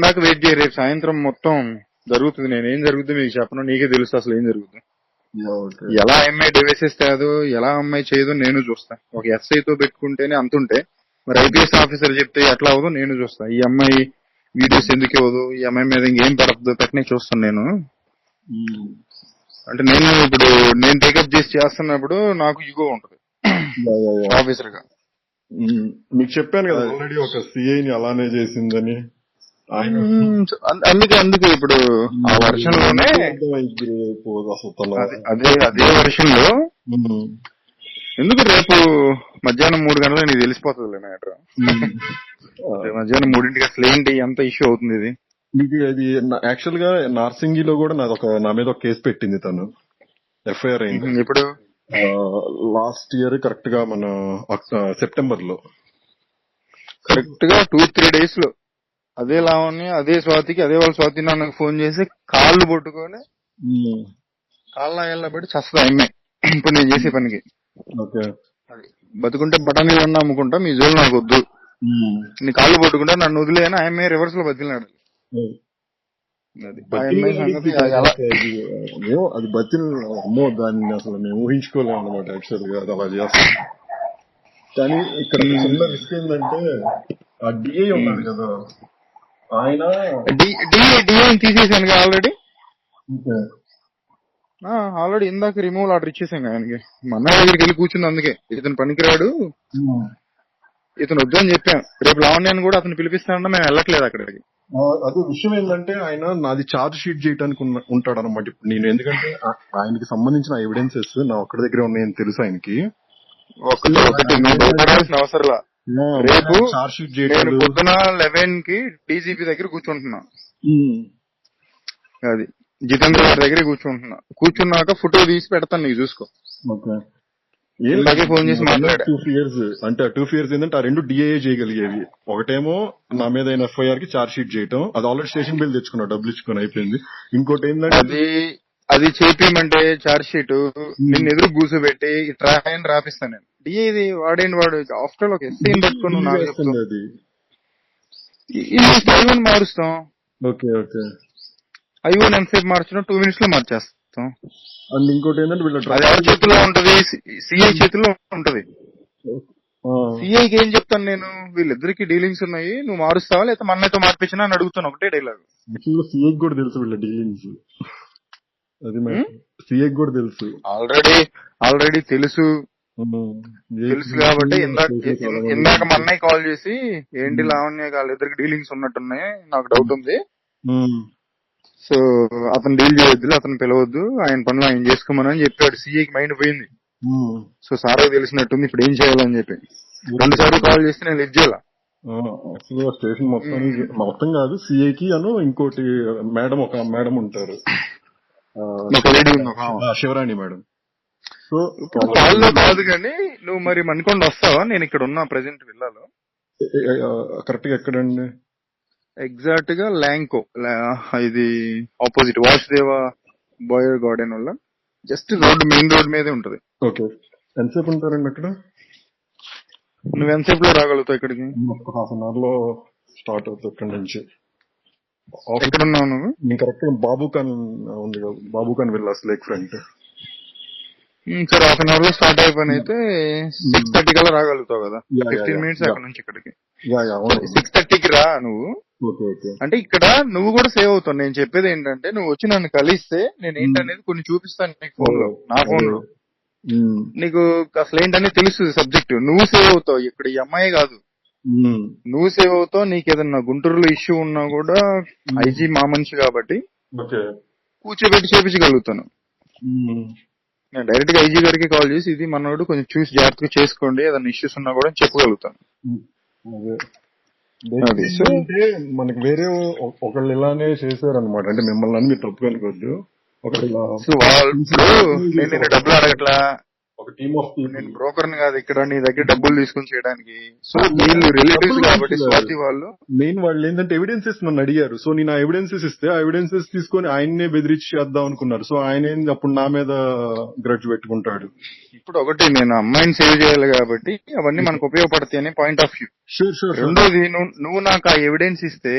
దాకా వెయిట్ చేయ, రేపు సాయంత్రం మొత్తం జరుగుతుంది. నేనేం జరుగుతుంది మీకు చెప్పను, నీకే తెలుసు అసలు ఏం జరుగుతుంది. ఎలా అమ్మాయి డివైసెస్ కాదు, ఎలా అమ్మాయి చేయదు నేను చూస్తా. ఒక ఎస్ఐతో పెట్టుకుంటేనే అంతుంటే మరి ఐపీఎస్ ఆఫీసర్ చెప్తే ఎట్లా అవ్వదు నేను చూస్తా. ఈ అమ్మాయి వీడియోస్ ఎందుకు ఇవ్వదు, ఈ అమ్మాయి మీద ఇంకేం పడద్దు పెట్టనే చూస్తాను నేను. అంటే నేను ఇప్పుడు నేను టేకప్ చేసి చేస్తున్నప్పుడు నాకు ఇగో ఉంటది ఆఫీసర్ గా. మీకు చెప్పాను కదా ఆల్రెడీ ఒక సిఐని అలానే చేసిందని. అందుకే ఇప్పుడు ఆ వర్షన్ లోనే అదే వర్షన్ లో ఎందుకు రేపు మధ్యాహ్నం 3 గంటలకు నీకు తెలిసిపోతుంది మ్యాటర్. మధ్యాహ్నం 3ంటికి అసలు ఏంటి ఎంత ఇష్యూ అవుతుంది ఇది. అది యాక్చువల్ గా నార్సింగిలో కూడా నా మీద ఒక కేసు పెట్టింది తను, ఎఫ్ఐఆర్ అయింది. ఇప్పుడు లాస్ట్ ఇయర్ కరెక్ట్ గా మన సెప్టెంబర్ లో, కరెక్ట్ గా 2-3 days లో అదే లావణ్య అదే స్వాతికి అదే వాళ్ళ స్వాతి నాకు ఫోన్ చేసి కాళ్ళు పట్టుకొని కాళ్ళ పెట్టి చస్తా అమ్మాయి ఇప్పుడు నేను చేసే పనికి. బతుకుంటే బఠానీలు అన్నా అమ్ముకుంటా, మీ జోలు నాకు వద్దు, నీ కాళ్ళు పట్టుకుంటా నన్ను వదిలేని ఆయమ్మ రివర్స్ లో బతిలాడు. అది బతిల్ అమ్మో, దాన్ని అసలు మేము ఊహించుకోలేము అనమాట యాక్చువల్ గా అది అలా చేస్తాం. కానీ ఇక్కడ చిన్న రిస్క్ ఏంటంటే ఆ డిఐ ఉన్నాడు కదా ఆయన డిఐ తీసేసాను ఆల్రెడీ ఇందాక రిమూవల్ ఆర్డర్ ఇచ్చేసాను ఆయనకి. మా అన్నయ్య దగ్గరికి వెళ్ళి కూర్చుంది, అందుకే ఇతను పనికిరాడు ఇతను వద్దు అని చెప్పాను. రేపు లావణ్యాన్ని కూడా అతను పిలిపిస్తానన్నా మేము వెళ్ళట్లేదు అక్కడికి. అదే విషయం ఏంటంటే ఆయన నాది ఛార్జ్ షీట్ చేయడానికి ఉంటాడు అనమాట ఇప్పుడు నేను, ఎందుకంటే ఆయనకి సంబంధించిన ఎవిడెన్సెస్ నా ఒక్కడి దగ్గర ఉన్నాయని తెలుసు ఆయనకి. అవసరంలా రేపు నేను పొద్దున 11కి డీజీపీ దగ్గర కూర్చుంటున్నా, అది జితేంద్ర గారి దగ్గర కూర్చున్నాక ఫోటో తీసి పెడతాను నీకు చూసుకో. ఫోన్ చేసి మాట్లాడా 2 years అంటే 2 years ఏంటంటే ఆ 2 డిఏ చేయగలిగేవి. ఒకటేమో నా మీద అయిన ఎఫ్ఐఆర్ కి ఛార్జ్ షీట్ చేయటం, అది ఆల్రెడీ స్టేషన్ బిల్ తెచ్చుకున్నా, డబ్బులు ఇచ్చుకుని అయిపోయింది. ఇంకోటి ఏంటంటే అది చేపిమంటే ఛార్జ్ షీట్ నిన్ను ఎదురు కూర్చోబెట్టి ట్రైన్ రాపిస్తాను నేను. డిఏ ఇది వాడేంటి వాడు ఆఫ్టర్ ఒక ఎస్ఐ పెట్టుకుని ఐవన్ మారుస్తాం. ఐవన్ ఎంతసేపు మార్చడం 2 minutes లో మార్చేస్తాం. అండ్ ఇంకోటి ఏంటంటే అది ఎవరి చేతిలో ఉంటది, సిఐ చేతిలో ఉంటది. సిఐకి ఏం చెప్తాను నేను, వీళ్ళిద్దరికి డీలింగ్స్ ఉన్నాయి, నువ్వు మారుస్తావా లేదా మన్నైతో మార్పించినా అని అడుగుతాను, ఒకటే డైలాగ్. సిఐకి కూడా తెలుసు వీళ్ళ డీలింగ్స్, అది సిఐకి కూడా తెలుసు ఆల్రెడీ తెలుసు కాబట్టి ఇందాక మా అన్నయ్య కాల్ చేసి ఏంటి లావణ్య వాళ్ళిద్దరికి డీలింగ్స్ ఉన్నట్టున్నాయి, నాకు డౌట్ ఉంది, సో అతను డీల్ చేయొద్దు, అతను పిలవద్దు, ఆయన పనులు ఆయన చేసుకోమని చెప్పాడు. సిఐకి మైండ్ పోయింది. సో సార్ తెలిసినట్టుంది ఇప్పుడు ఏం చేయాలని చెప్పి 2 సార్లు కాల్ చేస్తే నేను లిఫ్ట్ చేయాల. అసలు స్టేషన్ మొత్తం కాదు, సిఐకి అను ఇంకోటి మేడం, ఒక మేడం ఉంటారు, శివరాణి మేడం. సో కాల్లో కాదు కానీ నువ్వు మరి మణికొండ వస్తావా? నేను ఇక్కడ ఉన్నా ప్రెసెంట్ విల్లాలో. కరెక్ట్ గా ఎక్కడండి? ఎగ్జాక్ట్ గా ల్యాంకో, ఇది ఆపోజిట్ వాసుదేవ బాయర్ గార్డెన్ వల్ల జస్ట్ మెయిన్ రోడ్ మీదే ఉంటది. ఓకే, ఎంతసేపు ఉంటారండి అక్కడ? నువ్వు ఎంతసేపు లో రాగలుగుతావు ఇక్కడికి? ½ an hour లో స్టార్ట్ అవుతుంది ఇక్కడ నుంచి. ఎక్కడ ఉన్నావు నువ్వు? నేను కరెక్ట్ బాబుఖాన్ ఉంది కదా, బాబుఖాన్ విల్లాస్ లేక్ ఫ్రంట్. సరే, ½ an hour లో స్టార్ట్ అయిపోయిన అయితే 6:30 కల్లా రాగలుగుతావు కదా, 15 minutes అక్కడ నుంచి ఇక్కడికి. 6:30కి రా నువ్వు. అంటే ఇక్కడ నువ్వు కూడా సేవ్ అవుతావు. నేను చెప్పేది ఏంటంటే నువ్వు వచ్చి నన్ను కలిస్తే నేను ఏంటనేది కొన్ని చూపిస్తాను నీకు ఫోన్ లో, నా ఫోన్ లో. నీకు అసలు ఏంటనేది తెలుస్తుంది సబ్జెక్ట్. నువ్వు సేవ్ అవుతావు, ఇక్కడ ఈ అమ్మాయి కాదు, నువ్వు సేవ్ అవుతావు. నీకు ఏదన్నా గుంటూరులో ఇష్యూ ఉన్నా కూడా ఐజీ మా మనిషి కాబట్టి కూర్చోబెట్టి చేపించగలుగుతాను. నేను డైరెక్ట్ గా ఐజీ గారికి కాల్ చేసి ఇది మనోడు కొంచెం చూసి జాగ్రత్తగా చేసుకోండి, ఏదన్నా ఇష్యూస్ ఉన్నా కూడా చెప్పగలుగుతాను. మనకి వేరే ఒకళ్ళు ఇలానే చేశారనమాట, అంటే మిమ్మల్ని అని మీరు తప్పు అనుకోవద్దు. నేను డబ్బులు అడగట్లా, ఒక టీమ్ ఆఫ్ పీపుల్. నేను బ్రోకర్ని కాదు ఇక్కడ నీ దగ్గర డబ్బులు తీసుకుని చేయడానికి. సో వీళ్ళు రిలేటివ్స్ కాబట్టి స్వాతి వాళ్ళు మెయిన్ వాళ్ళు ఏంటంటే ఎవిడెన్సెస్ నన్ను అడిగారు. సో నేను ఆ ఎవిడెన్సెస్ ఇస్తే ఆ ఎవిడెన్సెస్ తీసుకొని ఆయన్నే బెదిరించి చేద్దాం అనుకున్నారు. సో ఆయన అప్పుడు నా మీద గ్రడ్జ్ పెట్టుకుంటాడు. ఇప్పుడు ఒకటి నేను అమ్మాయిని సేవ్ చేయాలి కాబట్టి అవన్నీ మనకు ఉపయోగపడతాయి అనే పాయింట్ ఆఫ్ వ్యూ. రెండోది నువ్వు నాకు ఆ ఎవిడెన్స్ ఇస్తే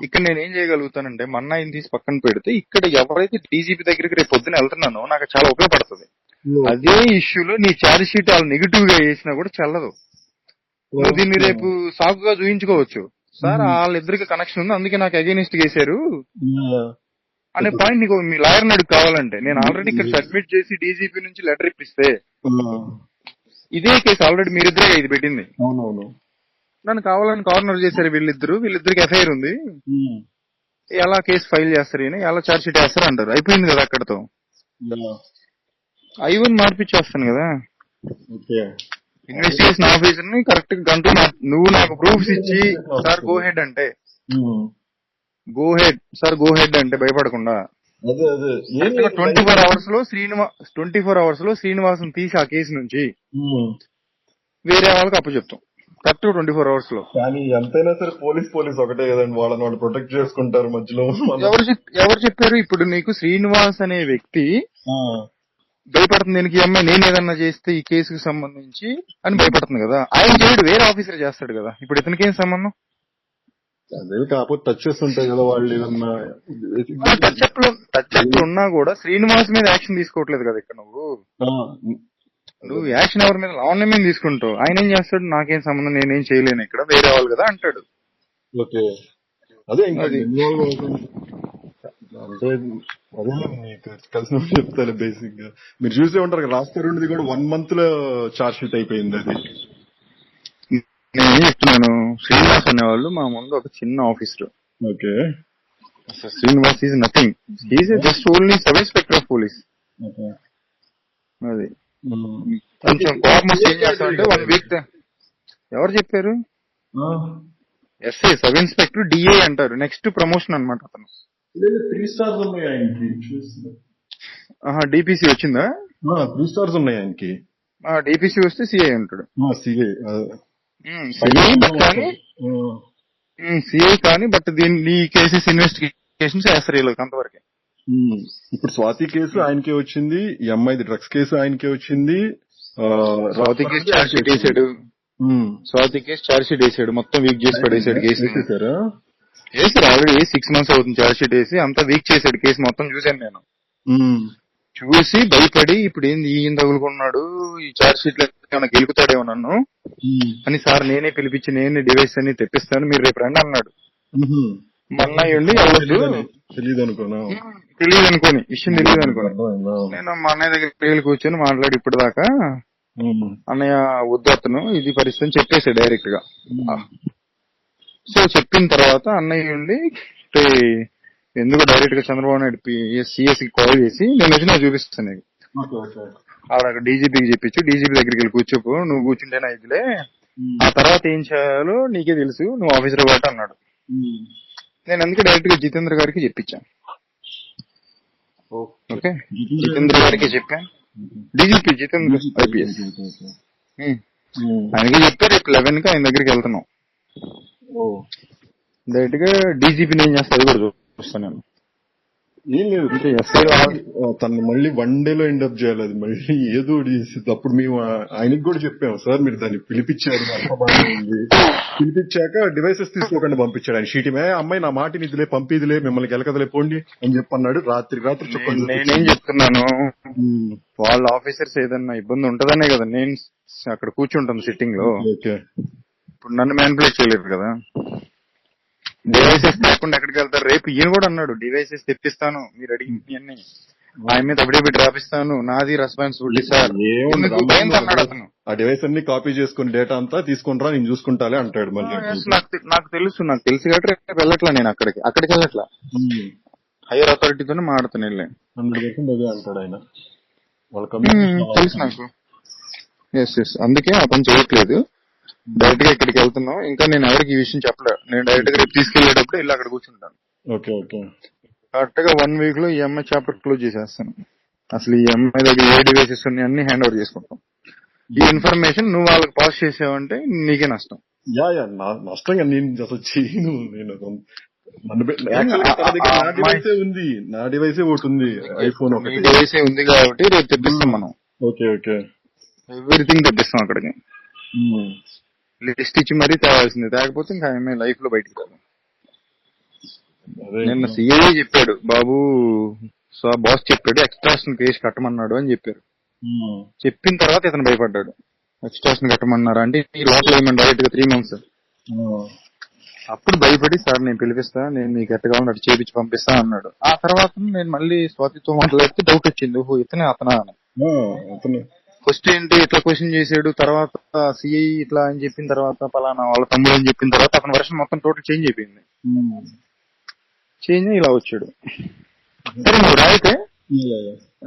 ఇక్కడ నేను ఏం చేయగలుగుతానంటే మా అన్నయ్యని తీసి పక్కన పెడితే ఇక్కడ ఎవరైతే డీజీపీ దగ్గరికి రేపు పొద్దున వెళ్తున్నానో నాకు చాలా ఉపయోగపడుతుంది. అదే ఇష్యూలో నీ ఛార్జ్ షీట్ వాళ్ళు నెగిటివ్ గా వేసినా కూడా చెల్లదు. నువ్వు దీన్ని రేపు సాకుగా చూయించుకోవచ్చు. సార్ వాళ్ళిద్దరికి కనెక్షన్ ఉంది అందుకే నాకు అగైనిస్ట్ చేశారు అనే పాయింట్ నీకు మీ లాయర్ అడుగు కావాలంటే. నేను ఆల్రెడీ ఇక్కడ సబ్మిట్ చేసి డీజీపీ నుంచి లెటర్ ఇప్పిస్తే ఇదే కేసు ఆల్రెడీ మీరిద్దరే ఇది పెట్టింది. నన్ను కావాలని కార్నర్ చేశారు వీళ్ళిద్దరికి ఎఫ్ఐఆర్ ఉంది, ఎలా కేసు ఫైల్ చేస్తారు ఎలా ఛార్జ్ షీట్ వేస్తారు అంటారు. అయిపోయింది కదా అక్కడతో. I1 మార్పిచ్చేస్తాను కదా ఇన్వెస్టిగేషన్ ఆఫీసర్ ని కరెక్ట్ గా గంటూ నువ్వు నాకు ప్రూఫ్స్ ఇచ్చి సార్ గో హెడ్ అంటే గో హెడ్ అంటే భయపడకుండా 24 hours లో శ్రీనివాసం తీసి ఆ కేసు నుంచి వేరే వాళ్ళకి అప్పచెప్తాం కరెక్ట్ 24 hours లో. కానీ ఎంతైనా సరే పోలీస్ ఒకటే కదండి, వాళ్ళని వాళ్ళు ప్రొటెక్ట్ చేసుకుంటారు మధ్యలో. ఎవరు చెప్పారు ఇప్పుడు నీకు శ్రీనివాస్ అనే వ్యక్తి భయపడుతుంది దీనికి అమ్మాయి నేను ఏదన్నా చేస్తే ఈ కేసుకు సంబంధించి అని భయపడుతుంది కదా. ఆయన చేయడు వేరే ఆఫీసర్ చేస్తాడు కదా. ఇప్పుడు ఇతనికి ఏం సంబంధం? అదే కాకపోతే టచ్ చేస్తుంటాయి కదా వాళ్ళు ఏదన్నా టచ్ ఉన్నా కూడా శ్రీనివాస్ మీద యాక్షన్ తీసుకోవట్లేదు కదా ఇక్కడ. నువ్వు యాక్షన్ ఎవరి మీద లావణ్య మీద తీసుకుంటావు. ఆయన ఏం చేస్తాడు నాకేం సంబంధం నేనేం చేయలేను ఇక్కడ వేరే వాళ్ళు కదా అంటాడు. ఓకే అదే అంటే అదే మీకు కలిసిన చెప్తాను. బేసిక్ గా మీరు చూసే ఉంటారు కదా రాష్ట్ర రెండుది కూడా 1 month లో చార్జ్ షీట్ అయిపోయింది. అది నేను ఏం చెప్తున్నాను, శ్రీనివాస్ అనేవాళ్ళు మా ముందు ఒక చిన్న officer. Okay Srinivas is nothing, is just only sub inspector of police. అది కొంచెం కోపం ఏం చేస్తామంటే 1 week ఎవరు చెప్పారు? ఎస్ఐ సబ్ ఇన్స్పెక్టర్ డిఏ అంటారు. నెక్స్ట్ ప్రమోషన్ అనమాట అతను. 3 stars ఉన్నాయి ఆయనకి. డిపిసి వచ్చిందా? 3 stars ఉన్నాయి ఆయనకి. డిపిసి వస్తే సిఐ ఉంటాడు. సిఐ కానీ బట్ దీన్ని కేసెస్ ఇన్వెస్టిగేషన్స్ వేస్తారు వీళ్ళకి అంతవరకే. ఇప్పుడు స్వాతి కేసు ఆయనకే వచ్చింది, ఈ అమ్మాయిది డ్రగ్స్ కేసు ఆయనకే వచ్చింది. స్వాతి కేసు ఛార్జ్ షీట్ వేసాడు. మొత్తం వీక్ చేసి పడేసాడు కేసు. వేసారు ఆల్రెడీ 6 months అవుతుంది ఛార్జ్ షీట్ వేసి. అంతా వీక్ చేశాడు కేసు మొత్తం. చూశాను నేను. చూసి భయపడి ఇప్పుడు ఏంది ఈయన తగులుకున్నాడు ఈ ఛార్జ్ షీట్ లో ఏమైనా గెలుకుతాడేమో నన్ను అని సార్ నేనే పిలిపించి నేనే డివైస్ అన్ని తెప్పిస్తాను మీరు రేపు రండి అన్నాడు. మన్నయ్య ఉండి తెలియదు అనుకోని విషయం తెలియదు అనుకోని నేను మా అన్నయ్య దగ్గర పేర్లు కూర్చొని మాట్లాడి ఇప్పుడు దాకా అన్నయ్య వద్దు అతను ఇది పరిస్థితి చెప్పేసాడు డైరెక్ట్ గా. సో చెప్పిన తర్వాత అన్నయ్య ఉండి ఎందుకు డైరెక్ట్ గా చంద్రబాబు నాయుడు సిఎస్ కి కాల్ చేసి నేను వచ్చినా చూపిస్తాను నీకు ఆడ డీజీపీకి చెప్పించు, డీజీపీ దగ్గరికి వెళ్ళి కూర్చోపు, నువ్వు కూర్చుంటేనే ఇదిలే, ఆ తర్వాత ఏం చేయాలో నీకే తెలుసు, నువ్వు ఆఫీసర్ కాబట్టి అన్నాడు. నేను అందుకే డైరెక్ట్ గా జితేంద్ర గారికి చెప్పించాను. ఓకే జితేంద్ర గారికి చెప్పాను. డీజీపీ జితేంద్ర ఐపీఎస్ ఆయనకి చెప్పా రేపు 11 కి ఆయన దగ్గరికి వెళ్తున్నాం. డైరెక్ట్ గా డీజీపీని ఏం చేస్తా అది కూడా చూస్తాను నేను. ఏం లేదు తను మళ్ళీ 1 day లో ఎండప్ చేయాలి. అది మళ్ళీ ఏదో అప్పుడు మేము ఆయనకి కూడా చెప్పాము సార్ మీరు దాన్ని పిలిపించారు, పిలిపించాక డివైసెస్ తీసుకోకుండా పంపించాడు. ఆయన షీటిమే అమ్మాయి నా మాటిని ఇదిలే పంపిదిలే మిమ్మల్ని గెలకదలే పోండి అని చెప్పన్నాడు. రాత్రి చెప్పండి. నేనేం చెప్తున్నాను వాళ్ళ ఆఫీసర్స్ ఏదన్నా ఇబ్బంది ఉంటదనే కదా నేను అక్కడ కూర్చుంటాను సిట్టింగ్ లో. ఇప్పుడు నన్ను మ్యానిపులేట్ చేయలేరు కదా. డివైసెస్ లేకుండా ఎక్కడికి వెళ్తారు? రేపు ఈయన కూడా అన్నాడు డివైసెస్ తెప్పిస్తాను మీరు అడిగి అన్ని ఆయన మీద అఫిడవిట్ రాపిస్తాను, నాది రెస్పాన్సిబిలిటీ సార్ అన్నాడు అతను. ఆ డివైస్ అన్ని కాపీ చేసుకుని డేటా అంతా తీసుకుంటారా నేను చూసుకుంటాలే అంటాడు. మళ్ళీ నాకు తెలుసు కాబట్టి రేపు వెళ్ళట్లా నేను అక్కడికి వెళ్ళట్లా, హైయర్ అథారిటీతోనే మాట్లాడుతాను వెళ్ళి 100% అదే అంటాడు ఆయన. తెలుసు నాకు. అందుకే అతను చేయట్లేదు. డైరెక్ట్ గా ఇక్కడికి వెళ్తున్నాం. ఇంకా నేను ఎవరికి ఈ విషయం చెప్పలేదు. నేను డైరెక్ట్ గా రేపు తీసుకెళ్లేటప్పుడు వెళ్ళి అక్కడ కూర్చుంటాను. కరెక్ట్ గా 1 week లో ఈ అమ్మాయి చాప్టర్ క్లోజ్ చేసేస్తాను. అసలు ఈ అమ్మాయి దగ్గర ఏ డివైసెస్ ఉన్నాయి అన్ని హ్యాండ్ ఓవర్ చేసుకుంటాం. ఈ ఇన్ఫర్మేషన్ నువ్వు వాళ్ళకి పాస్ చేసావంటే నీకే నష్టం. నష్టంగా నేను అసలు చేయను. నేను నా డివైసే ఒకటి ఉంది, ఐఫోన్ ఒకటి డివైసే ఉంది కాబట్టి రేపు తెప్పిస్తాం మనం. ఓకే ఓకే, ఎవ్రీథింగ్ తెప్పిస్తాం అక్కడికి. లిస్ట్ ఇచ్చి మరీ తేవాల్సింది, తేకపోతే ఇంకా ఆమె లైఫ్ లో బయటికి రాదు. నిన్న సిఐ చెప్పాడు, బాబు బాస్ చెప్పాడు ఎక్స్ట్రాషన్ కేసు కట్టమన్నాడు అని చెప్పారు. చెప్పిన తర్వాత ఇతను భయపడ్డాడు. ఎక్స్ట్రాషన్ కట్టమన్నారా అంటే ఈ లోపల ఏమన్నా డైరెక్ట్ గా 3 months. అప్పుడు భయపడి సార్ నేను పిలిపిస్తా, నేను మీకు ఎట్ట కావాలని అటు చేపించి పంపిస్తా అన్నాడు. ఆ తర్వాత నేను మళ్ళీ స్వాతితో మాట్లాడితే డౌట్ వచ్చింది, ఓహో ఇతనే అతనా అని. ఫస్ట్ ఏంటి ఇట్లా క్వశ్చన్ చేసాడు, తర్వాత సిఐ ఇట్లా అని చెప్పిన తర్వాత పలానా వాళ్ళ తమ్ముడు అని చెప్పిన తర్వాత అతని వర్షన్ మొత్తం టోటల్ చేంజ్ అయిపోయింది. చేంజ్ ఇలా వచ్చాడు. సరే నువ్వు రాయితే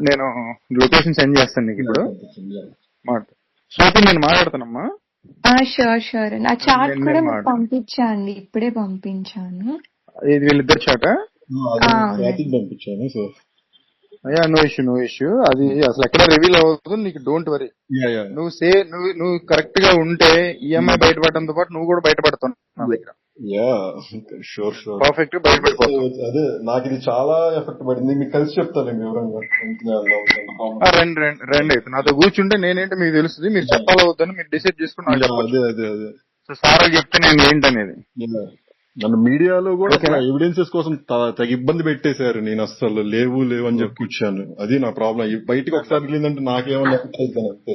నేను లొకేషన్ సెండ్ చేస్తాను నీకు ఇప్పుడు. స్వాతి నేను మాట్లాడతానమ్మా. షూర్ ఆ చాట్ కూడా పంపించండి, ఇప్పుడే పంపించాను. ఇది వీళ్ళిద్దరు చాట పంపించాను. సో అయ్యా నో ఇష్యూ అది అసలు ఎక్కడ రివీల్ అవుతుంది నీకు, డోంట్ వరీ. నువ్వు కరెక్ట్ గా ఉంటే ఈఎంఐ బయటపడడంతో పాటు నువ్వు కూడా బయటపడుతున్నావు నా దగ్గర. పర్ఫెక్ట్ బయటపడిపోతావు. అదే నాకు ఇది చాలా ఎఫెక్ట్ పడింది, మీకు కలిసి చెప్తాను వివరంగా. రండి అయితే నాతో కూర్చుంటే నేనేంటి మీకు తెలుస్తుంది, మీరు చెప్పాలా వద్దని మీరు డిసైడ్ చేసుకుని నాకు చెప్పాలి. అదే సారా చెప్తే నేను ఏంటనేది. నన్ను మీడియాలో కూడా ఎవిడెన్సెస్ కోసం తగ ఇబ్బంది పెట్టేశారు. నేను అసలు లేవు అని చెప్పి కూర్చాను. అది నా ప్రాబ్లం. బయటకు ఒకసారి వెళ్ళిందంటే నాకేమన్నా ఎఫెక్ట్ అవుతాను అంతే.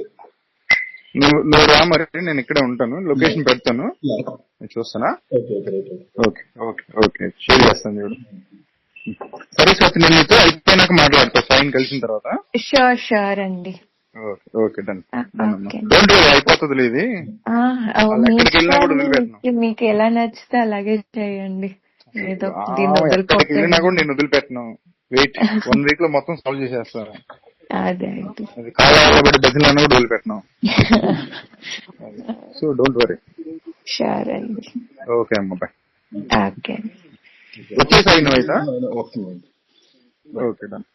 నువ్వు రా మరి, నేను ఇక్కడే ఉంటాను, లొకేషన్ పెడతాను, చూస్తానా. ఓకే షేర్ చేస్తాను చూడు. సరే స్వాతి నేను నీతో అయిపోయినాక మాట్లాడతా, సైన్ కలిసిన తర్వాత. షూర్ అండి. Okay done. డోంట్ వరీ, అయిపోతుంది ఇది. మీకు ఎలా నచ్చితే అలాగే చేయండి. వెళ్ళినా కూడా నేను వదిలిపెట్టను. వెయిట్ 1 week లో మొత్తం సాల్వ్ చేసేస్తాను. అదే కావాలి డజన్ అన్న కూడా వదిలిపెట్టినాం. So don't worry. షూర్ అండి. ఓకే అమ్మ బాయ్. ఓకే వచ్చేసాయి నువ్వు అయితే. Okay done.